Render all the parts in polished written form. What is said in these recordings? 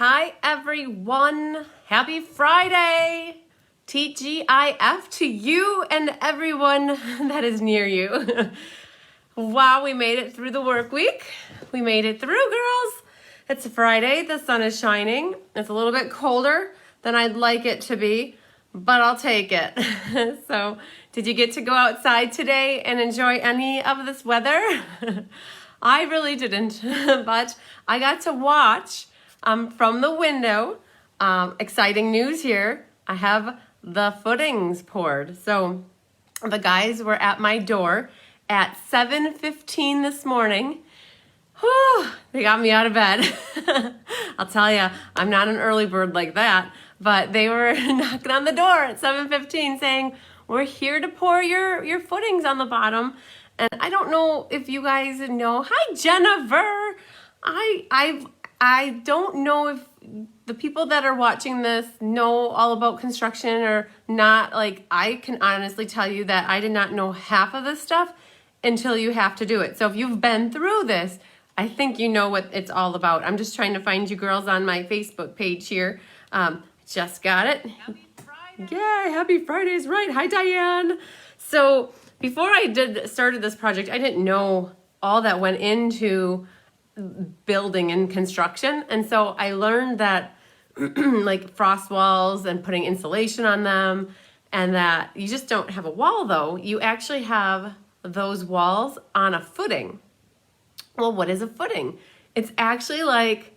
Hi everyone, happy Friday, TGIF to you and everyone that is near you. Wow, we made it through the work week. We made it through, girls. It's a Friday, the sun is shining. It's a little bit colder than I'd like it to be, but I'll take it. So, did you get to go outside today and enjoy any of this weather? I really didn't, but I got to watch from the window. Exciting news here. I have the footings poured. So the guys were at my door at 7:15 this morning. Whew, they got me out of bed. I'll tell you, I'm not an early bird like that, but they were knocking on the door at 7:15 saying, we're here to pour your footings on the bottom. And I don't know if you guys know. Hi, Jennifer. I don't know if the people that are watching this know all about construction or not. Like, I can honestly tell you that I did not know half of this stuff until you have to do it. So if you've been through this, I think you know what it's all about. I'm just trying to find you girls on my Facebook page here. Just got it. Happy Friday. Yeah, happy Fridays, right. Hi, Diane. So before I started this project, I didn't know all that went into building and construction. And so I learned that like frost walls and putting insulation on them, and that you just don't have a wall though. You actually have those walls on a footing. Well, what is a footing? It's actually like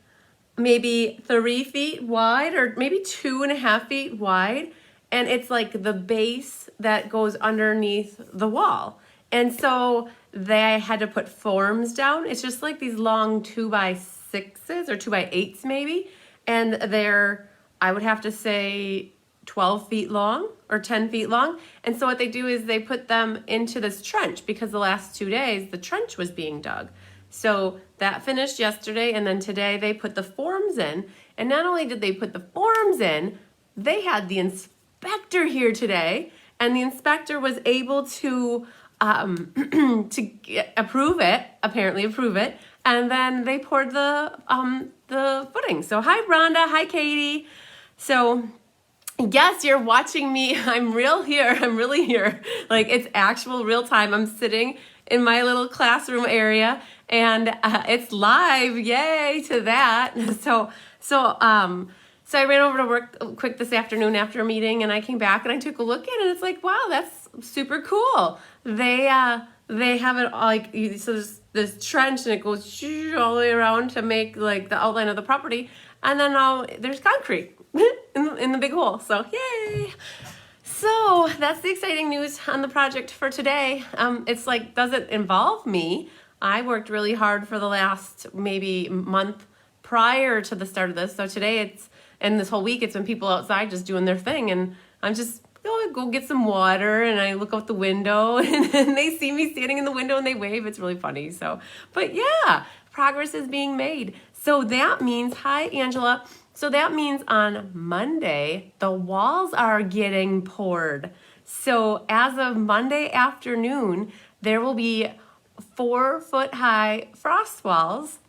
maybe 3 feet wide or maybe 2.5 feet wide. And it's like the base that goes underneath the wall. And so they had to put forms down. It's just like these long 2x6s or 2x8s maybe. And they're, I would have to say 12 feet long or 10 feet long. And so what they do is they put them into this trench because the last 2 days the trench was being dug. So that finished yesterday, and then today they put the forms in. And not only did they put the forms in, they had the inspector here today, and the inspector was able to approve it, and then they poured the footing. So hi Rhonda, hi Katie. So yes, you're watching me. I'm really here. Like, it's actual real time. I'm sitting in my little classroom area, and it's live. Yay to that. So I ran over to work quick this afternoon after a meeting, and I came back and I took a look at it, and it's like, wow, that's super cool. They have it like, so there's this trench, and it goes all the way around to make like the outline of the property, and then there's concrete in the big hole. So yay! So that's the exciting news on the project for today. It's like, doesn't involve me. I worked really hard for the last maybe month prior to the start of this. So today and this whole week, it's been people outside just doing their thing. And I'm just, go get some water, and I look out the window and they see me standing in the window and they wave. It's really funny. So, but yeah, progress is being made. So that means, hi, Angela. So that means on Monday, the walls are getting poured. So as of Monday afternoon, there will be 4-foot-high frost walls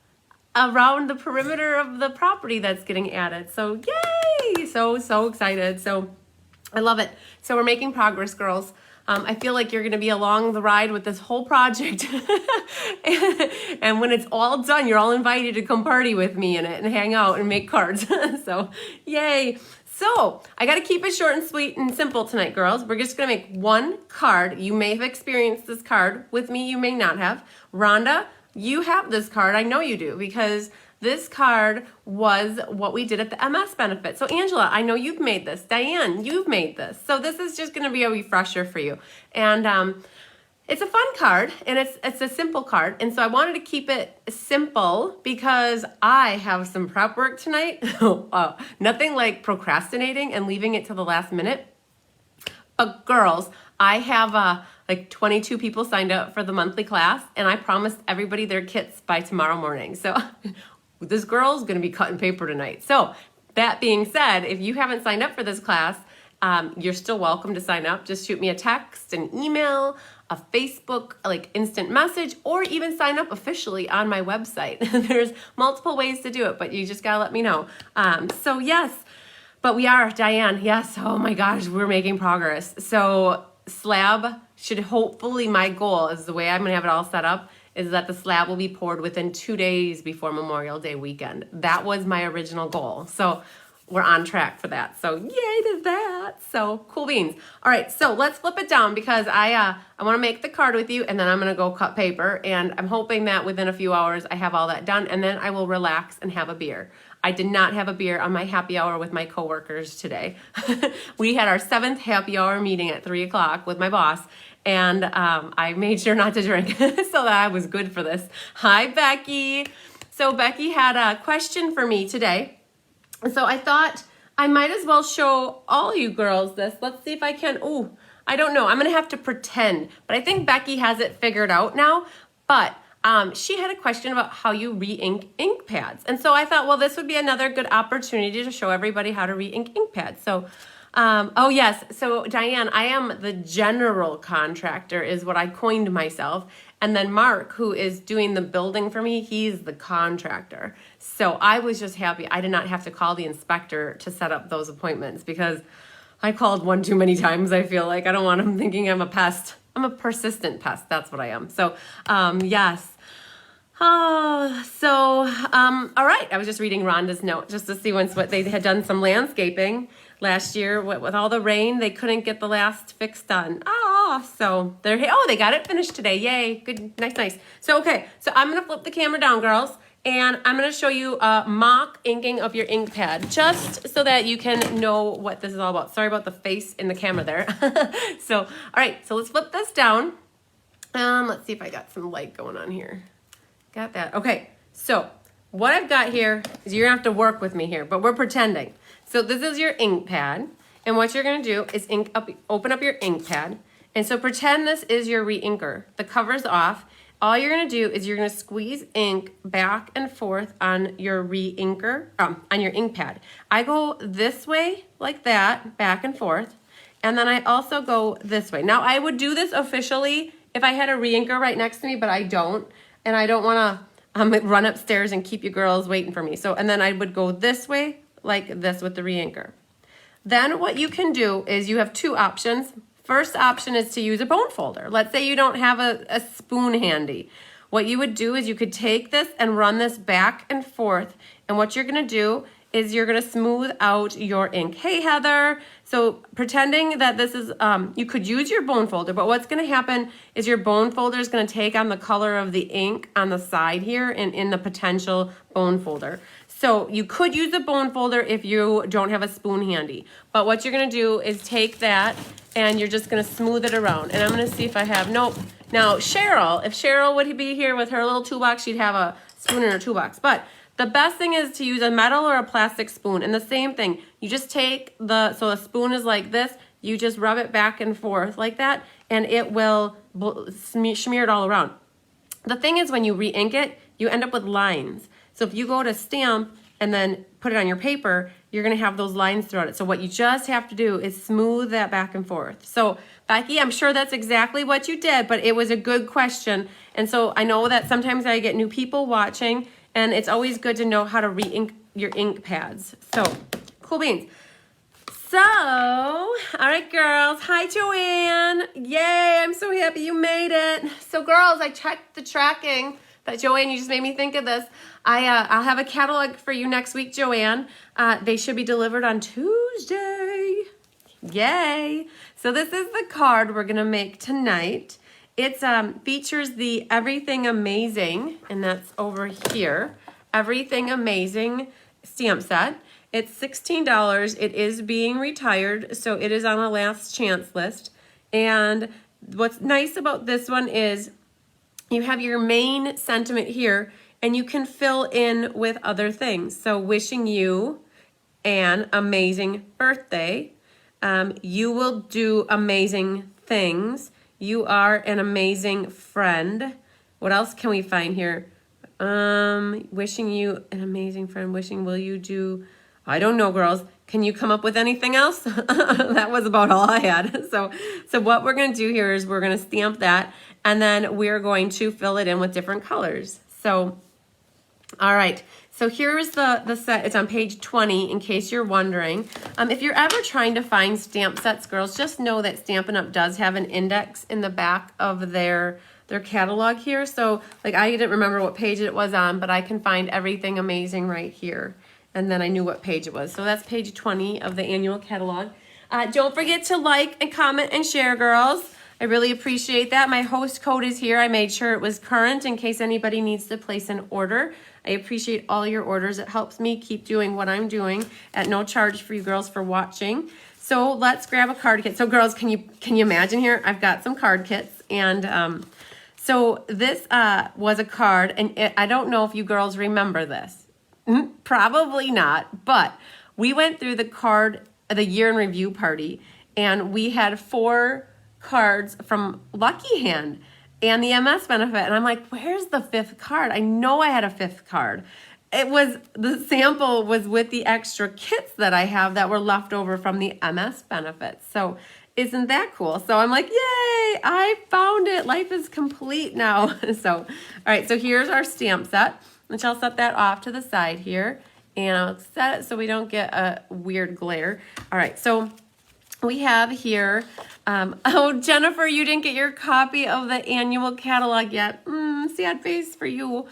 around the perimeter of the property that's getting added. So yay! So excited. So I love it. So we're making progress, girls. I feel like you're going to be along the ride with this whole project. And when it's all done, you're all invited to come party with me in it and hang out and make cards. So yay. So I got to keep it short and sweet and simple tonight, girls. We're just going to make one card. You may have experienced this card with me. You may not have. Rhonda, you have this card. I know you do, because this card was what we did at the MS benefit. So Angela, I know you've made this. Diane, you've made this. So this is just going to be a refresher for you. And it's a fun card, and it's a simple card. And so I wanted to keep it simple because I have some prep work tonight. Nothing like procrastinating and leaving it to the last minute. But girls, I have like 22 people signed up for the monthly class, and I promised everybody their kits by tomorrow morning. So this girl's going to be cutting paper tonight. So that being said, if you haven't signed up for this class, you're still welcome to sign up. Just shoot me a text, an email. a Facebook like instant message, or even sign up officially on my website. There's multiple ways to do it, but you just gotta let me know. So yes, but we are, Diane, yes, oh my gosh, we're making progress. So slab should hopefully, my goal is the way I'm gonna have it all set up, is that the slab will be poured within 2 days before Memorial Day weekend. That was my original goal. So we're on track for that. So yay to that. So cool beans. All right, so let's flip it down because I want to make the card with you, and then I'm going to go cut paper, and I'm hoping that within a few hours I have all that done, and then I will relax and have a beer. I did not have a beer on my happy hour with my coworkers today. We had our 7th happy hour meeting at 3 o'clock with my boss, and I made sure not to drink so that I was good for this. Hi, Becky. So Becky had a question for me today. So I thought I might as well show all you girls this. Let's see if I can. Oh, I don't know. I'm going to have to pretend. But I think Becky has it figured out now. But she had a question about how you re-ink ink pads. And so I thought, well, this would be another good opportunity to show everybody how to re-ink ink pads. So, oh yes. So Diane, I am the general contractor is what I coined myself. And then Mark, who is doing the building for me, he's the contractor. So I was just happy I did not have to call the inspector to set up those appointments because I called one too many times, I feel like. I don't want him thinking I'm a pest. I'm a persistent pest. That's what I am. So, yes. All right. I was just reading Rhonda's note just to see what they had done some landscaping last year. With all the rain, they couldn't get the last fix done. So they got it finished today. Yay. Good. Nice. So, okay. So I'm going to flip the camera down, girls, and I'm going to show you mock inking of your ink pad just so that you can know what this is all about. Sorry about the face in the camera there. So, all right. So let's flip this down. Let's see if I got some light going on here. Got that. Okay. So what I've got here is you're going to have to work with me here, but we're pretending. So this is your ink pad. And what you're going to do is open up your ink pad. And so pretend this is your re-inker. The cover's off. All you're going to do is you're going to squeeze ink back and forth on your re-inker, on your ink pad. I go this way like that, back and forth. And then I also go this way. Now I would do this officially if I had a re-inker right next to me, but I don't. And I don't want to run upstairs and keep you girls waiting for me. So, and then I would go this way like this with the re-inker. Then what you can do is you have 2 options. First option is to use a bone folder. Let's say you don't have a spoon handy. What you would do is you could take this and run this back and forth. And what you're going to do is you're going to smooth out your ink. Hey, Heather. So pretending that this is, you could use your bone folder, but what's going to happen is your bone folder is going to take on the color of the ink on the side here and in the potential bone folder. So you could use a bone folder if you don't have a spoon handy. But what you're going to do is take that and you're just going to smooth it around. And I'm going to see if I have, nope. Now, Cheryl, if Cheryl would be here with her little toolbox, she'd have a spoon in her toolbox. But the best thing is to use a metal or a plastic spoon. And the same thing, you just take so a spoon is like this, you just rub it back and forth like that, and it will smear it all around. The thing is when you re-ink it, you end up with lines. So if you go to stamp and then put it on your paper, you're going to have those lines throughout it. So what you just have to do is smooth that back and forth. So Becky, I'm sure that's exactly what you did, but it was a good question. And so I know that sometimes I get new people watching, and it's always good to know how to re-ink your ink pads. So cool beans. So, all right, girls. Hi, Joanne. Yay, I'm so happy you made it. So, girls, I checked the tracking. But Joanne, you just made me think of this. I'll have a catalog for you next week, Joanne. They should be delivered on Tuesday. Yay. So this is the card we're going to make tonight. It features the Everything Amazing, and that's over here. Everything Amazing stamp set. It's $16. It is being retired, so it is on a last chance list. And what's nice about this one is you have your main sentiment here, and you can fill in with other things. So wishing you an amazing birthday. You will do amazing things. You are an amazing friend. What else can we find here? Wishing you an amazing friend. Wishing will you do I don't know, girls. Can you come up with anything else? That was about all I had. So what we're going to do here is we're going to stamp that, and then we're going to fill it in with different colors. So, all right. So here is the set. It's on page 20, in case you're wondering. If you're ever trying to find stamp sets, girls, just know that Stampin' Up! Does have an index in the back of their catalog here. So, like, I didn't remember what page it was on, but I can find everything amazing right here. And then I knew what page it was. So that's page 20 of the annual catalog. Don't forget to like and comment and share, girls. I really appreciate that. My host code is here. I made sure it was current in case anybody needs to place an order. I appreciate all your orders. It helps me keep doing what I'm doing at no charge for you girls for watching. So let's grab a card kit. So girls, can you imagine here? I've got some card kits, and so this was a card, and I don't know if you girls remember this. Probably not, but we went through the year in review party, and we had 4 cards from Lucky Hand and the MS benefit, and I'm like, where's the 5th card? I know I had a 5th card. The sample was with the extra kits that I have that were left over from the MS benefits. So isn't that cool? So I'm like, yay, I found it. Life is complete now. So, all right, so here's our stamp set, which I'll set that off to the side here, and I'll set it so we don't get a weird glare. All right, so we have here, oh, Jennifer, you didn't get your copy of the annual catalog yet. Sad face for you.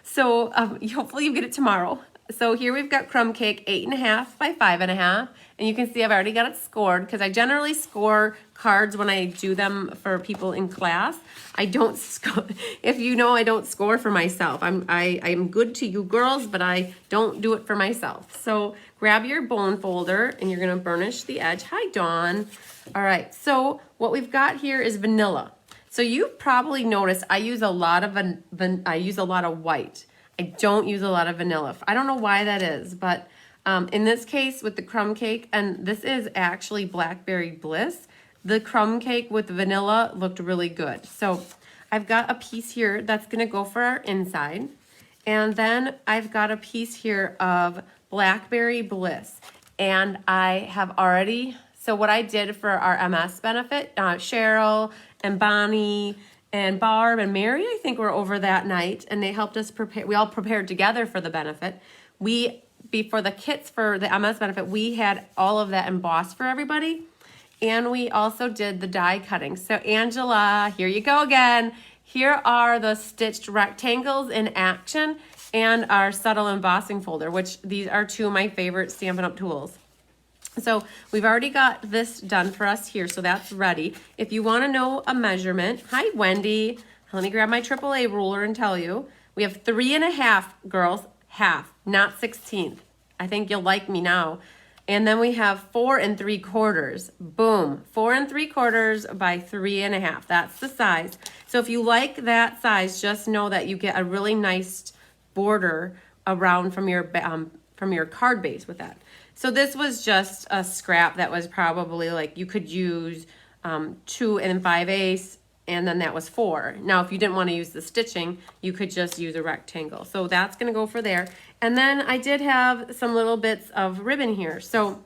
So hopefully you get it tomorrow. So here we've got Crumb Cake 8.5 by 5.5. And you can see I've already got it scored because I generally score cards when I do them for people in class. I don't score, if you know, I don't score for myself. I'm good to you girls, but I don't do it for myself. So grab your bone folder and you're gonna burnish the edge. Hi, Dawn. All right, so what we've got here is vanilla. So you've probably noticed I use a lot of white. I don't use a lot of vanilla. I don't know why that is, but in this case with the crumb cake, and this is actually Blackberry Bliss, the crumb cake with vanilla looked really good. So I've got a piece here that's gonna go for our inside. And then I've got a piece here of Blackberry Bliss. And I have already, so what I did for our MS benefit, Cheryl and Bonnie and Barb and Mary, I think, were over that night, and they helped us prepare. We all prepared together for the benefit. Before the kits for the MS benefit, we had all of that embossed for everybody, and we also did the die cutting. So Angela, here you go again. Here are the stitched rectangles in action and our subtle embossing folder, which these are 2 of my favorite Stampin' Up! Tools. So we've already got this done for us here, so that's ready. If you want to know a measurement, hi Wendy, let me grab my AAA ruler and tell you. We have 3.5, girls, half, not 16th. I think you'll like me now. And then we have 4 3/4. Boom, 4 3/4 by 3.5. That's the size. So if you like that size, just know that you get a really nice border around from your card base with that. So this was just a scrap that was probably like, you could use 2 5/8, and then that was 4. Now, if you didn't want to use the stitching, you could just use a rectangle. So that's going to go for there. And then I did have some little bits of ribbon here. So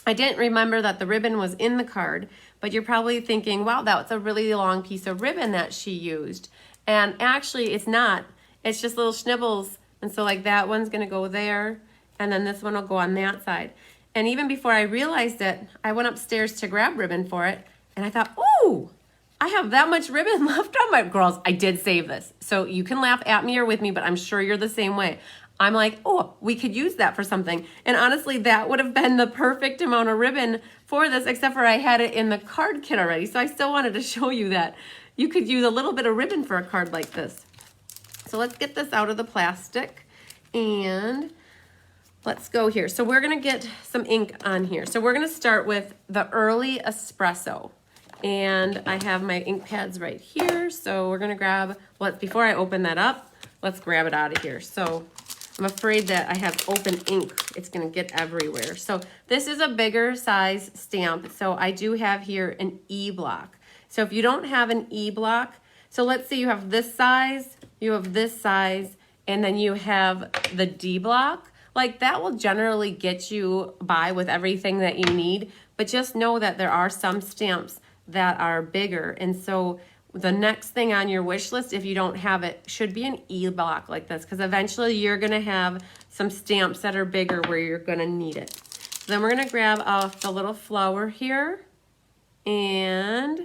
I didn't remember that the ribbon was in the card, but you're probably thinking, wow, that's a really long piece of ribbon that she used. And actually, it's not. It's just little snibbles. And so like that one's going to go there. And then this one will go on that side. And even before I realized it, I went upstairs to grab ribbon for it. And I thought, oh, I have that much ribbon left on my, girls, I did save this. So you can laugh at me or with me, but I'm sure you're the same way. I'm like, oh, we could use that for something. And honestly, that would have been the perfect amount of ribbon for this, except for I had it in the card kit already. So I still wanted to show you that you could use a little bit of ribbon for a card like this. So let's get this out of the plastic and let's go here. So we're gonna get some ink on here. So we're gonna start with the Early Espresso. And I have my ink pads right here. So we're gonna grab, before I open that up, let's grab it out of here. So I'm afraid that I have open ink. It's gonna get everywhere. So this is a bigger size stamp. So I do have here an E block. So if you don't have an E block, so let's say you have this size, you have this size, and then you have the D block. like that will generally get you by with everything that you need, but just know that there are some stamps that are bigger. And so the next thing on your wish list, if you don't have it, should be an E-block like this, because eventually you're gonna have some stamps that are bigger where you're gonna need it. So then we're gonna grab off the little flower here, and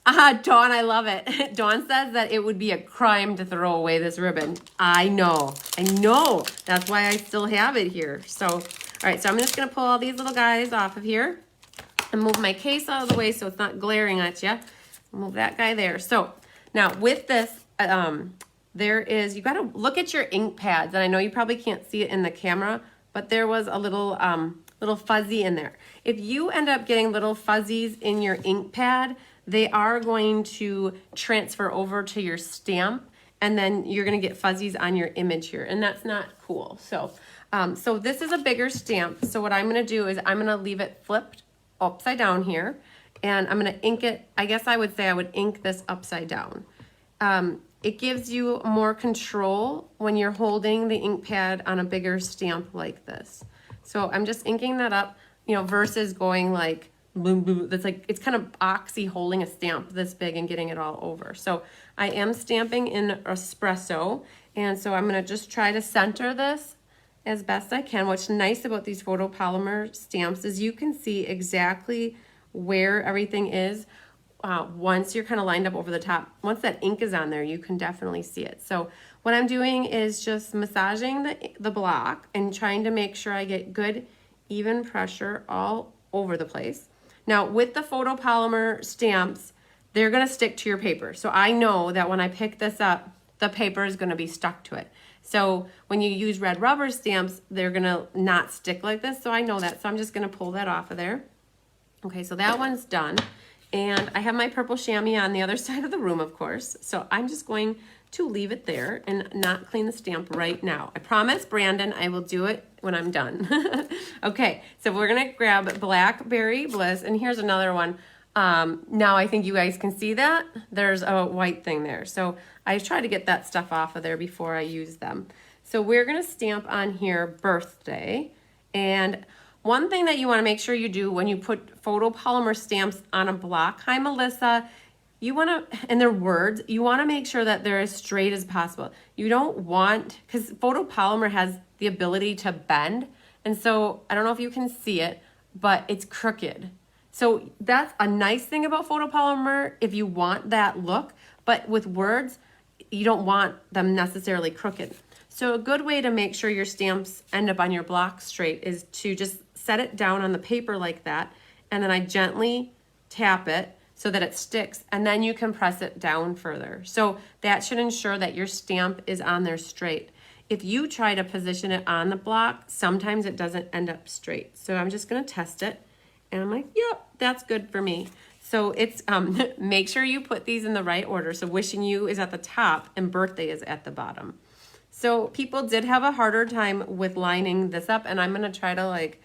Dawn, I love it. Dawn says that it would be a crime to throw away this ribbon. I know. That's why I still have it here. So, all right, so I'm just gonna pull all these little guys off of here and move my case out of the way so it's not glaring at you. Move that guy there. So now with this, you gotta look at your ink pads, and I know you probably can't see it in the camera, but there was a little fuzzy in there. If you end up getting little fuzzies in your ink pad, they are going to transfer over to your stamp, and then you're gonna get fuzzies on your image here, and that's not cool. So, so this is a bigger stamp. So what I'm gonna do is I'm gonna leave it flipped upside down here, and I'm gonna ink it. I guess I would say I would ink this upside down. It gives you more control when you're holding the ink pad on a bigger stamp like this. So I'm just inking that up, versus going like boom, boom. That's like, it's kind of boxy holding a stamp this big and getting it all over. So I am stamping in espresso, and so I'm gonna just try to center this as best I can. What's nice about these photopolymer stamps is you can see exactly where everything is once you're kind of lined up over the top. Once that ink is on there, you can definitely see it. So what I'm doing is just massaging the block and trying to make sure I get good, even pressure all over the place. Now with the photopolymer stamps, they're gonna stick to your paper. So I know that when I pick this up, the paper is gonna be stuck to it. So when you use red rubber stamps, they're gonna not stick like this. So I know that, so I'm just gonna pull that off of there. Okay, so that one's done. And I have my purple chamois on the other side of the room, of course. So I'm just going to leave it there and not clean the stamp right now. I promise, Brandon, I will do it when I'm done. Okay, so we're gonna grab Blackberry Bliss, and here's another one. Now I think you guys can see that. There's a white thing there. So I try to get that stuff off of there before I use them. So we're gonna stamp on here birthday. And one thing that you wanna make sure you do when you put photopolymer stamps on a block, hi Melissa, you wanna, and their words, you wanna make sure that they're as straight as possible. You don't want, because photopolymer has the ability to bend. And so I don't know if you can see it, but it's crooked. So that's a nice thing about photopolymer if you want that look, but with words, you don't want them necessarily crooked. So a good way to make sure your stamps end up on your block straight is to just set it down on the paper like that, and then I gently tap it so that it sticks, and then you can press it down further. So that should ensure that your stamp is on there straight. If you try to position it on the block, sometimes it doesn't end up straight. So I'm just gonna test it, and I'm like, yep, that's good for me. So it's, make sure you put these in the right order. So wishing you is at the top and birthday is at the bottom. So people did have a harder time with lining this up, and I'm gonna try to like,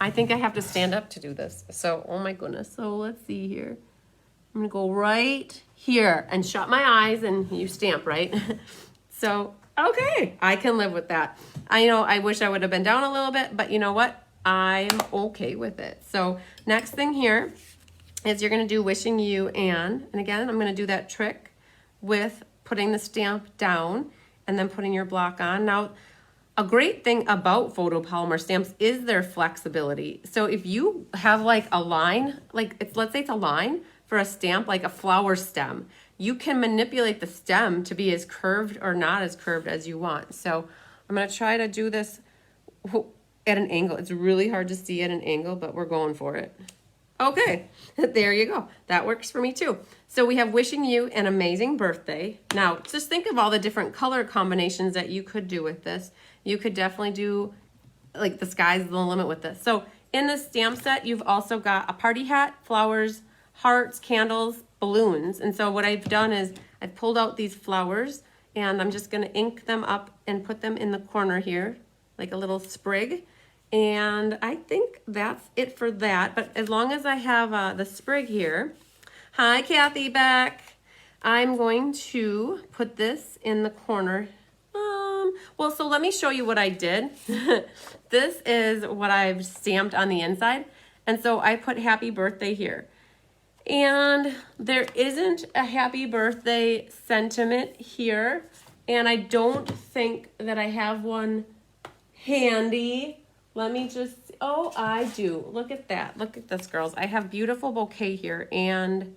I think I have to stand up to do this. So, oh my goodness. So let's see here. I'm gonna go right here and shut my eyes and you stamp, right? So, okay, I can live with that. I know I wish I would have been down a little bit, but you know what? I'm okay with it. So next thing here is you're gonna do wishing you and again, I'm gonna do that trick with putting the stamp down and then putting your block on. Now, a great thing about photopolymer stamps is their flexibility. So if you have like a line, like let's say it's a line for a stamp, like a flower stem, you can manipulate the stem to be as curved or not as curved as you want. So I'm gonna try to do this at an angle. It's really hard to see at an angle, but we're going for it. Okay, there you go. That works for me too. So we have wishing you an amazing birthday. Now, just think of all the different color combinations that you could do with this. You could definitely do, like the sky's the limit with this. So in this stamp set, you've also got a party hat, flowers, hearts, candles, balloons. And so what I've done is I've pulled out these flowers and I'm just gonna ink them up and put them in the corner here, like a little sprig. And I think that's it for that. But as long as I have the sprig here, hi Kathy Beck, I'm going to put this in the corner. Well, so let me show you what I did. This is what I've stamped on the inside. And so I put happy birthday here. And there isn't a happy birthday sentiment here. And I don't think that I have one handy. Let me just, oh, I do. Look at that. Look at this, girls. I have beautiful bouquet here and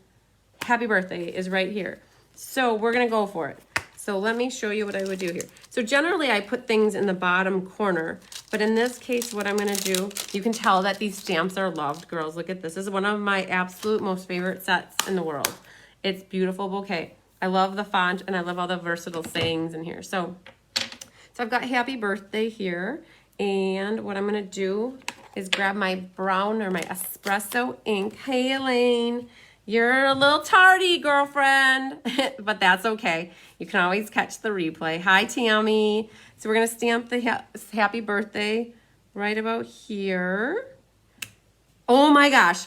happy birthday is right here. So we're going to go for it. So let me show you what I would do here. So generally I put things in the bottom corner, but in this case, what I'm going to do, you can tell that these stamps are loved, girls. Look at this. This is one of my absolute most favorite sets in the world. It's beautiful bouquet. I love the font and I love all the versatile sayings in here. So I've got happy birthday here. And what I'm going to do is grab my brown or my espresso ink. Hey, Elaine. You're a little tardy, girlfriend, but that's okay. You can always catch the replay. Hi, Tammy. So we're going to stamp the happy birthday right about here. Oh my gosh.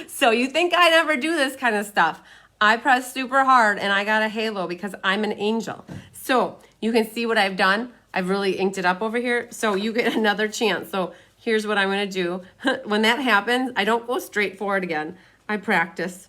So you think I never do this kind of stuff. I pressed super hard and I got a halo because I'm an angel. So you can see what I've done. I've really inked it up over here. So you get another chance. So here's what I'm going to do. When that happens, I don't go straight forward again. I practice,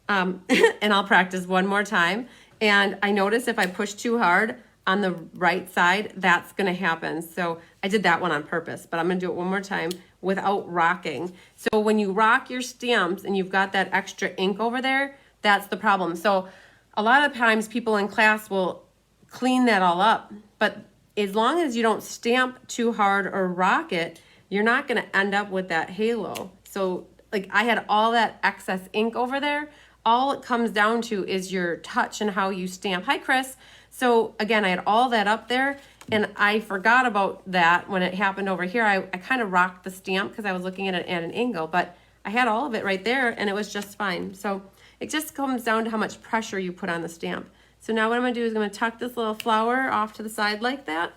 and I'll practice one more time. And I notice if I push too hard on the right side, that's gonna happen. So I did that one on purpose, but I'm gonna do it one more time without rocking. So when you rock your stamps and you've got that extra ink over there, that's the problem. So a lot of times people in class will clean that all up, but as long as you don't stamp too hard or rock it, you're not gonna end up with that halo. So like I had all that excess ink over there. All it comes down to is your touch and how you stamp. Hi, Chris. So again, I had all that up there and I forgot about that when it happened over here. I kind of rocked the stamp because I was looking at it at an angle, but I had all of it right there and it was just fine. So it just comes down to how much pressure you put on the stamp. So now what I'm gonna do is I'm gonna tuck this little flower off to the side like that.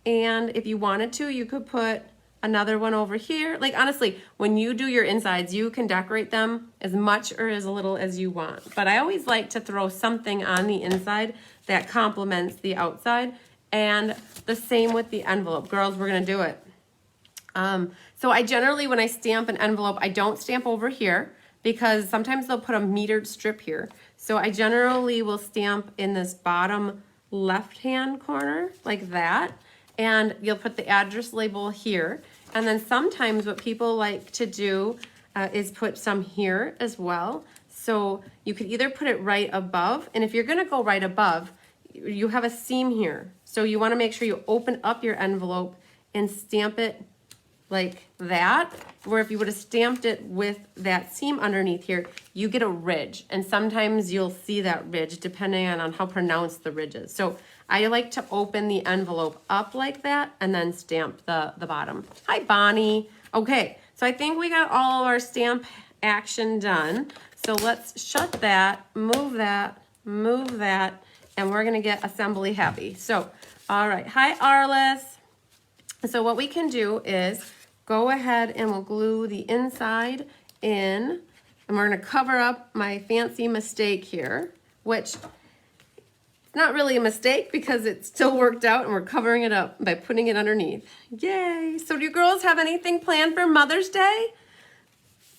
And if you wanted to, you could put another one over here. Like honestly, when you do your insides, you can decorate them as much or as little as you want. But I always like to throw something on the inside that complements the outside. And the same with the envelope. Girls, we're gonna do it. So I generally, when I stamp an envelope, I don't stamp over here because sometimes they'll put a metered strip here. So I generally will stamp in this bottom left-hand corner like that. And you'll put the address label here. And then sometimes what people like to do is put some here as well. So you could either put it right above, and if you're gonna go right above, you have a seam here. So you wanna make sure you open up your envelope and stamp it like that, where if you would have stamped it with that seam underneath here, you get a ridge. And sometimes you'll see that ridge depending on how pronounced the ridge is. So I like to open the envelope up like that and then stamp the bottom. Hi, Bonnie. Okay, so I think we got all of our stamp action done. So let's shut that, move that, and we're gonna get assembly happy. So, all right, hi, Arliss. So what we can do is go ahead and we'll glue the inside in, and we're gonna cover up my fancy mistake here, which not really a mistake because it still worked out and we're covering it up by putting it underneath. Yay. So do you girls have anything planned for Mother's Day?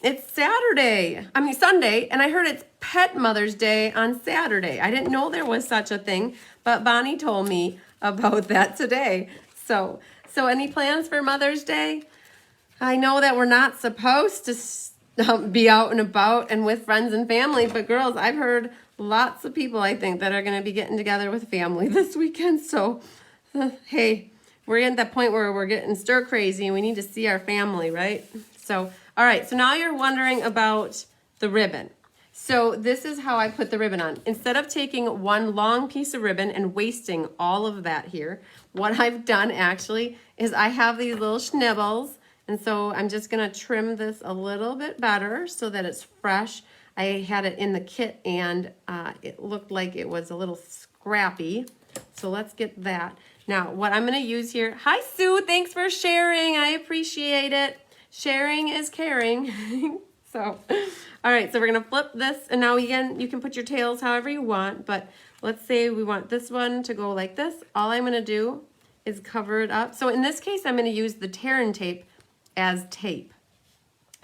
It's Sunday, and I heard it's Pet Mother's Day on Saturday. I didn't know there was such a thing, but Bonnie told me about that today. So any plans for Mother's Day? I know that we're not supposed to be out and about and with friends and family, but girls, I've heard lots of people, I think, that are going to be getting together with family this weekend. So, hey, we're at that point where we're getting stir crazy and we need to see our family, right? So, all right, so now you're wondering about the ribbon. So this is how I put the ribbon on. Instead of taking one long piece of ribbon and wasting all of that here, what I've done actually is I have these little schnibbles. And so I'm just gonna trim this a little bit better so that it's fresh. I had it in the kit and it looked like it was a little scrappy. So let's get that. Now what I'm gonna use here, hi Sue, thanks for sharing, I appreciate it. Sharing is caring. So, all right, so we're gonna flip this and now again, you can put your tails however you want, but let's say we want this one to go like this. All I'm gonna do is cover it up. So in this case, I'm gonna use the tear and tape as tape.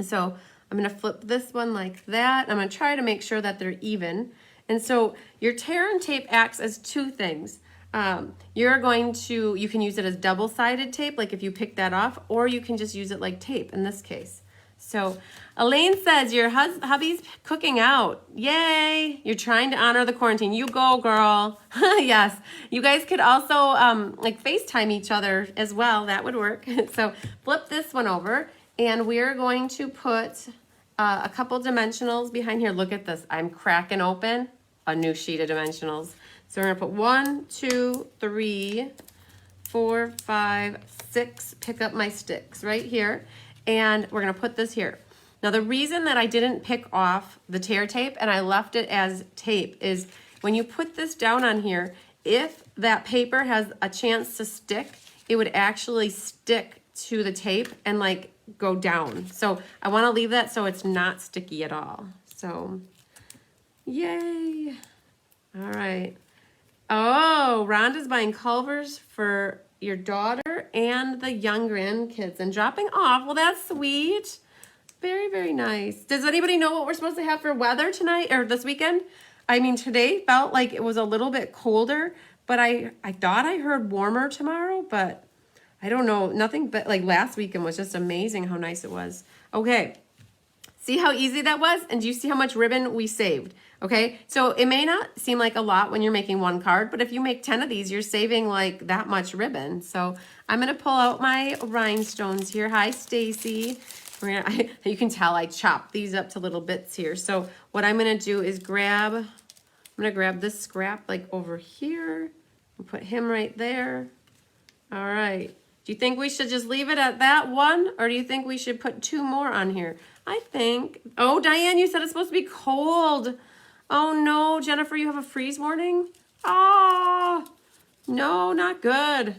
So I'm gonna flip this one like that. I'm gonna try to make sure that they're even. And so your tear and tape acts as two things. You can use it as double-sided tape, like if you pick that off, or you can just use it like tape in this case. So Elaine says, your hubby's cooking out. Yay! You're trying to honor the quarantine. You go, girl. Yes. You guys could also like FaceTime each other as well. That would work. So flip this one over, and we're going to put a couple dimensionals behind here. Look at this. I'm cracking open a new sheet of dimensionals. So we're gonna put 1, 2, 3, 4, 5, 6, pick up my sticks right here. And we're gonna put this here. Now the reason that I didn't pick off the tear tape and I left it as tape is when you put this down on here, if that paper has a chance to stick, it would actually stick to the tape and like go down. So I wanna leave that so it's not sticky at all. So, yay. All right. Oh, Rhonda's buying Culvers for your daughter and the young grandkids and dropping off. Well, that's sweet. Very, very nice. Does anybody know what we're supposed to have for weather tonight or this weekend? I mean, today felt like it was a little bit colder, but I thought I heard warmer tomorrow, but I don't know. Nothing but like last weekend was just amazing how nice it was. Okay. See how easy that was? And do you see how much ribbon we saved? Okay, so it may not seem like a lot when you're making one card, but if you make 10 of these, you're saving like that much ribbon. So I'm gonna pull out my rhinestones here. Hi, Stacy. You can tell I chopped these up to little bits here. So what I'm gonna do is I'm gonna grab this scrap like over here and put him right there. All right. Do you think we should just leave it at that one, or do you think we should put 2 more on here? I think, oh, Diane, you said it's supposed to be cold. Oh no, Jennifer, you have a freeze warning? Oh, no, not good.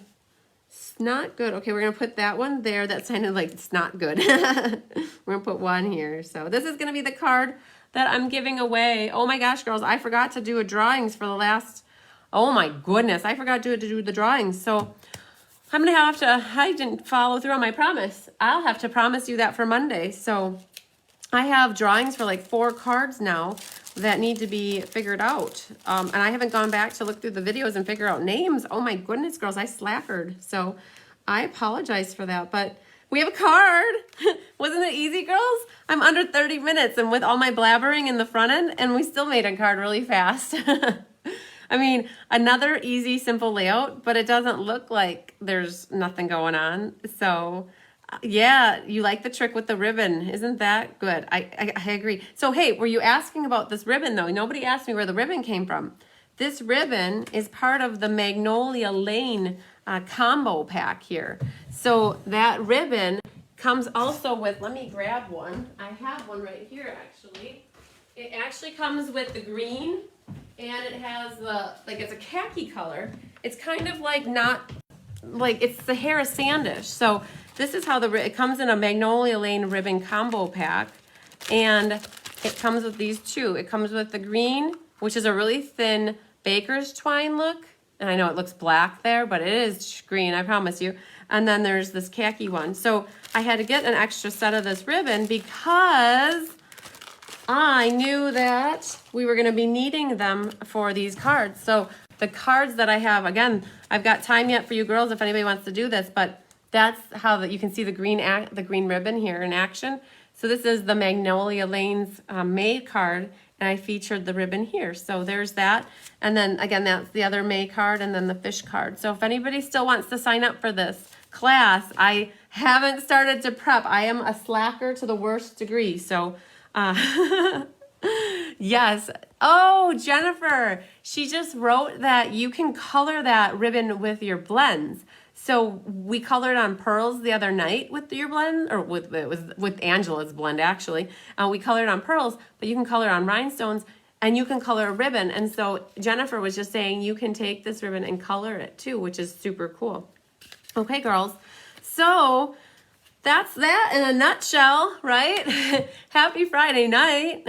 It's not good. Okay, we're gonna put that one there. That sounded like it's not good. We're gonna put one here. So this is gonna be the card that I'm giving away. Oh my gosh, girls, I forgot to do a drawings for the last, oh my goodness, I forgot to do the drawings. So I'm gonna have to, I didn't follow through on my promise. I'll have to promise you that for Monday. So I have drawings for like 4 cards now that need to be figured out. And I haven't gone back to look through the videos and figure out names. Oh my goodness, girls, I slackered. So I apologize for that, but we have a card. Wasn't it easy, girls? I'm under 30 minutes and with all my blabbering in the front end, and we still made a card really fast. I mean, another easy, simple layout, but it doesn't look like there's nothing going on. So yeah, you like the trick with the ribbon. Isn't that good? I agree. So, hey, were you asking about this ribbon, though? Nobody asked me where the ribbon came from. This ribbon is part of the Magnolia Lane combo pack here. So that ribbon comes also with, let me grab one. I have one right here, actually. It actually comes with the green, and it has the, like, it's a khaki color. It's kind of like not, like, it's the Harris Sandish. So this is how it comes in a Magnolia Lane ribbon combo pack, and it comes with these 2. It comes with the green, which is a really thin baker's twine look, and I know it looks black there, but it is green, I promise you. And then there's this khaki one. So I had to get an extra set of this ribbon because I knew that we were going to be needing them for these cards. So the cards that I have, again, I've got time yet for you girls if anybody wants to do this, but that's how you can see the green ribbon here in action. So this is the Magnolia Lanes May card, and I featured the ribbon here. So there's that. And then again, that's the other May card, and then the fish card. So if anybody still wants to sign up for this class, I haven't started to prep. I am a slacker to the worst degree. So yes. Oh, Jennifer, she just wrote that you can color that ribbon with your blends. So we colored on pearls the other night with your blend, or with Angela's blend actually. We colored on pearls, but you can color on rhinestones, and you can color a ribbon. And so Jennifer was just saying you can take this ribbon and color it too, which is super cool. Okay, girls. So that's that in a nutshell, right? Happy Friday night.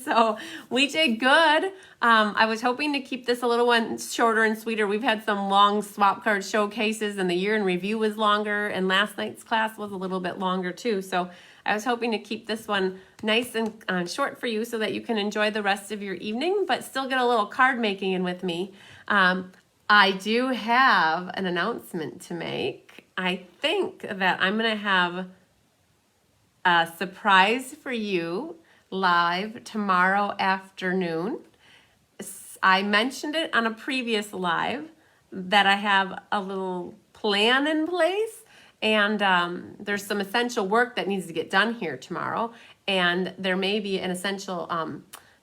So we did good. I was hoping to keep this a little one shorter and sweeter. We've had some long swap card showcases, and the year in review was longer, and last night's class was a little bit longer too. So I was hoping to keep this one nice and short for you so that you can enjoy the rest of your evening, but still get a little card making in with me. I do have an announcement to make. I think that I'm going to have a surprise for you live tomorrow afternoon. I mentioned it on a previous live that I have a little plan in place, and there's some essential work that needs to get done here tomorrow, and there may be an essential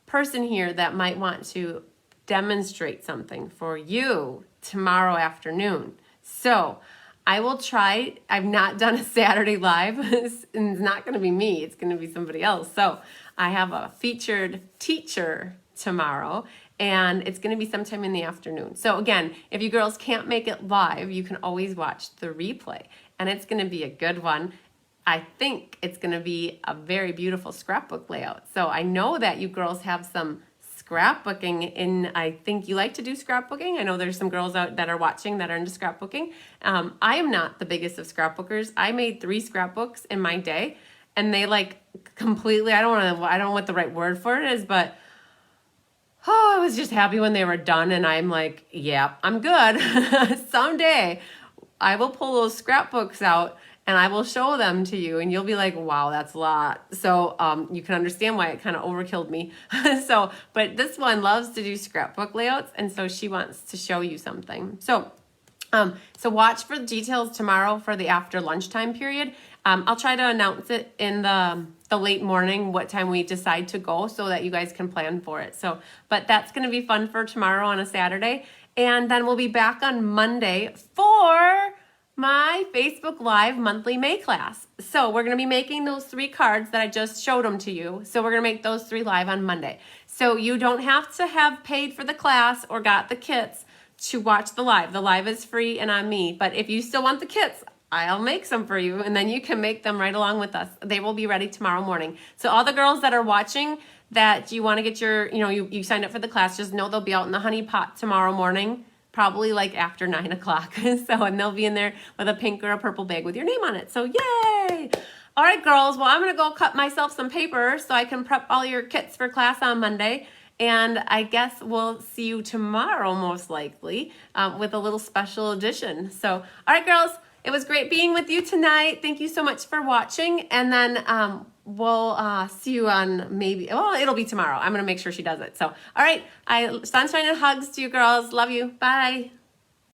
person here that might want to demonstrate something for you tomorrow afternoon. So I will try. I've not done a Saturday live, and it's not going to be me. It's going to be somebody else. So I have a featured teacher tomorrow, and it's going to be sometime in the afternoon. So again, if you girls can't make it live, you can always watch the replay, and it's going to be a good one. I think it's going to be a very beautiful scrapbook layout. So I know that you girls have some scrapbooking in. I think you like to do scrapbooking. I know there's some girls out that are watching that are into scrapbooking. I am not the biggest of scrapbookers. I made 3 scrapbooks in my day, and they like completely, I don't know what the right word for it is, but I was just happy when they were done, and I'm like, yeah, I'm good. Someday I will pull those scrapbooks out and I will show them to you, and you'll be like, wow, that's a lot. So you can understand why it kind of overkilled me. But this one loves to do scrapbook layouts, and so she wants to show you something. So watch for details tomorrow for the after lunchtime period. I'll try to announce it in the late morning, what time we decide to go, so that you guys can plan for it. But that's going to be fun for tomorrow on a Saturday. And then we'll be back on Monday for my Facebook Live monthly May class. So we're going to be making those 3 cards that I just showed them to you. So we're going to make those 3 live on Monday. So you don't have to have paid for the class or got the kits to watch the live. The live is free and on me. But if you still want the kits, I'll make some for you, and then you can make them right along with us. They will be ready tomorrow morning. So all the girls that are watching, that you want to get your, you signed up for the class, just know they'll be out in the honey pot tomorrow morning, probably like after 9 o'clock. And they'll be in there with a pink or a purple bag with your name on it. So yay! All right, girls. Well, I'm going to go cut myself some paper so I can prep all your kits for class on Monday. And I guess we'll see you tomorrow, most likely, with a little special edition. So, all right, girls. It was great being with you tonight. Thank you so much for watching. And then we'll see you on it'll be tomorrow. I'm going to make sure she does it. So, all right. Sunshine and hugs to you girls. Love you. Bye.